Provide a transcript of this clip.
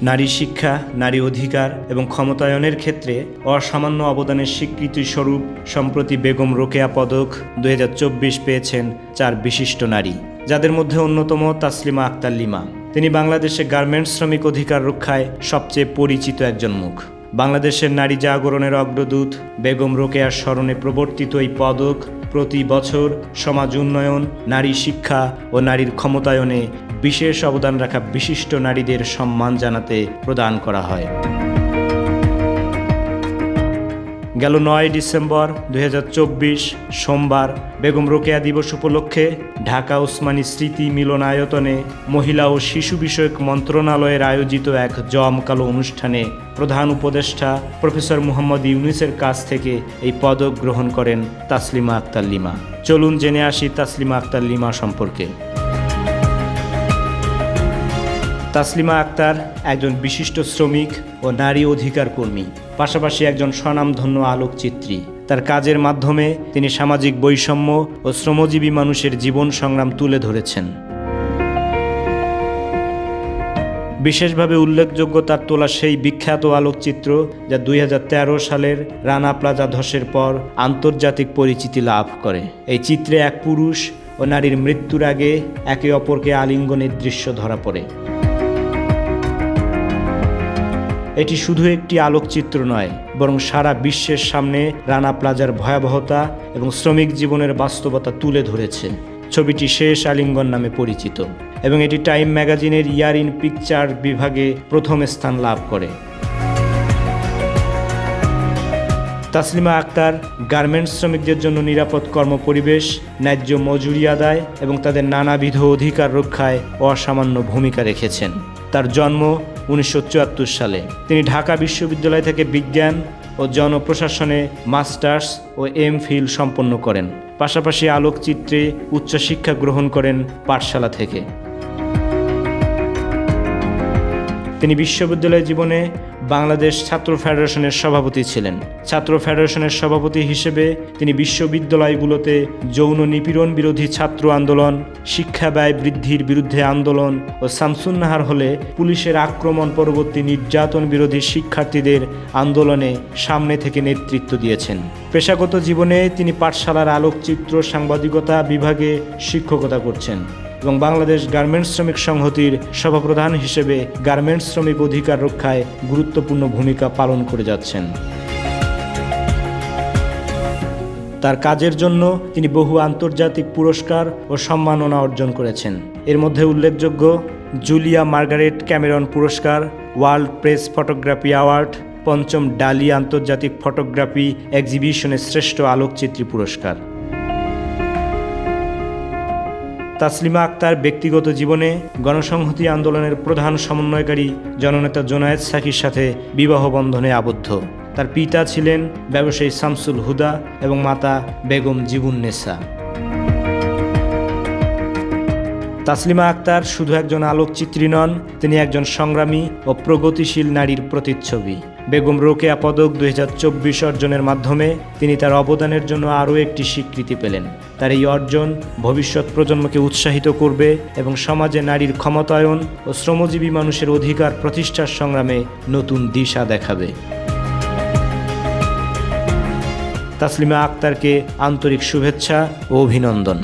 নারী শিক্ষা, নারী অধিকার এবং ক্ষমতায়নের ক্ষেত্রে অসামান্য অবদানের স্বীকৃতি স্বরূপ সম্প্রতি বেগম রোকেয়া পদক 2024 পেয়েছেন 4 বিশিষ্ট নারী, যাদের মধ্যে অন্যতম তাসলিমা আক্তার লিমা। তিনি বাংলাদেশে গার্মেন্টস শ্রমিক অধিকার রক্ষায় সবচেয়ে পরিচিত একজন মুখ। বাংলাদেশের নারী জাগরণের অগ্রদূত বেগম রোকেয়ার স্মরণে প্রবর্তিত এই পদক প্রতি বছর সমাজ উন্নয়ন, নারী শিক্ষা ও নারীর ক্ষমতায়নে বিশেষ অবদান রাখা বিশিষ্ট নারীদের সম্মান জানাতে প্রদান করা হয়। গেল 9 ডিসেম্বর 2024 সোমবার বেগম রোকেয়া দিবস উপলক্ষে ঢাকা ওসমানী স্মৃতি মিলনায়তনে মহিলা ও শিশু বিষয়ক মন্ত্রণালয়ের আয়োজিত এক জমকালো অনুষ্ঠানে প্রধান উপদেষ্টা প্রফেসর মোহাম্মদ ইউনূসের কাছ থেকে এই পদক গ্রহণ করেন তাসলিমা আক্তার লিমা। চলুন জেনে আসি তাসলিমা আক্তার লিমা সম্পর্কে। তাসলিমা আক্তার একজন বিশিষ্ট শ্রমিক ও নারী অধিকার কর্মী, পাশাপাশি একজন স্বনামধন্য আলোকচিত্রী। তার কাজের মাধ্যমে তিনি সামাজিক বৈষম্য ও শ্রমজীবী মানুষের জীবন সংগ্রাম তুলে ধরেছেন। বিশেষভাবে উল্লেখযোগ্য তার তোলা সেই বিখ্যাত আলোকচিত্র যা 2013 সালের রানা প্লাজা ধসের পর আন্তর্জাতিক পরিচিতি লাভ করে। এই চিত্রে এক পুরুষ ও নারীর মৃত্যুর আগে একে অপরকে আলিঙ্গনের দৃশ্য ধরা পড়ে। এটি শুধু একটি আলোকচিত্র নয়, বরং সারা বিশ্বের সামনে রানা প্লাজার ভয়াবহতা এবং শ্রমিক জীবনের বাস্তবতা তুলে ধরেছে। ছবিটি শেষ আলিঙ্গন নামে পরিচিত এবং এটি টাইম ম্যাগাজিনের ইয়ার ইন পিকচার বিভাগে প্রথম স্থান লাভ করে। তাসলিমা আক্তার গার্মেন্টস শ্রমিকদের জন্য নিরাপদ কর্মপরিবেশ, ন্যায্য মজুরি আদায় এবং তাদের নানাবিধ অধিকার রক্ষায় অসামান্য ভূমিকা রেখেছেন। তার জন্ম 1974 সালে। তিনি ঢাকা বিশ্ববিদ্যালয় থেকে বিজ্ঞান ও জনপ্রশাসনে মাস্টার্স ও এমফিল সম্পন্ন করেন। পাশাপাশি আলোকচিত্রে উচ্চশিক্ষা গ্রহণ করেন পাঠশালা থেকে। তিনি বিশ্ববিদ্যালয় জীবনে বাংলাদেশ ছাত্র ফেডারেশনের সভাপতি ছিলেন। ছাত্র ফেডারেশনের সভাপতি হিসেবে তিনি বিশ্ববিদ্যালয়গুলোতে যৌন নিপীড়ন বিরোধী ছাত্র আন্দোলন, শিক্ষা ব্যয় বৃদ্ধির বিরুদ্ধে আন্দোলন ও শামসুন্নাহার হলে পুলিশের আক্রমণ পরবর্তী নির্যাতন বিরোধী শিক্ষার্থীদের আন্দোলনে সামনে থেকে নেতৃত্ব দিয়েছেন। পেশাগত জীবনে তিনি পাঠশালার আলোকচিত্র সাংবাদিকতা বিভাগে শিক্ষকতা করছেন এবং বাংলাদেশ গার্মেন্টস শ্রমিক সংহতির সভাপ্রধান হিসেবে গার্মেন্টস শ্রমিক অধিকার রক্ষায় গুরুত্বপূর্ণ ভূমিকা পালন করে যাচ্ছেন। তার কাজের জন্য তিনি বহু আন্তর্জাতিক পুরস্কার ও সম্মাননা অর্জন করেছেন। এর মধ্যে উল্লেখযোগ্য জুলিয়া মার্গারেট ক্যামেরন পুরস্কার, ওয়ার্ল্ড প্রেস ফটোগ্রাফি অ্যাওয়ার্ড, ৫ম ডালি আন্তর্জাতিক ফটোগ্রাফি এক্সিবিশনের শ্রেষ্ঠ আলোকচিত্রী পুরস্কার। তাসলিমা আক্তার ব্যক্তিগত জীবনে গণসংহতি আন্দোলনের প্রধান সমন্বয়কারী জননেতা জোনায়েদ সাকির সাথে বিবাহ বন্ধনে আবদ্ধ। তার পিতা ছিলেন ব্যবসায়ী শামসুল হুদা এবং মাতা বেগম জীবুন্নেসা। তাসলিমা আক্তার শুধু একজন আলোকচিত্রী নন, তিনি একজন সংগ্রামী ও প্রগতিশীল নারীর প্রতিচ্ছবি। বেগম রোকেয়া পদক 2024 অর্জনের মাধ্যমে তিনি তার অবদানের জন্য আরও একটি স্বীকৃতি পেলেন। তার এই অর্জন ভবিষ্যৎ প্রজন্মকে উৎসাহিত করবে এবং সমাজে নারীর ক্ষমতায়ন ও শ্রমজীবী মানুষের অধিকার প্রতিষ্ঠার সংগ্রামে নতুন দিশা দেখাবে। তাসলিমা আক্তারকে আন্তরিক শুভেচ্ছা ও অভিনন্দন।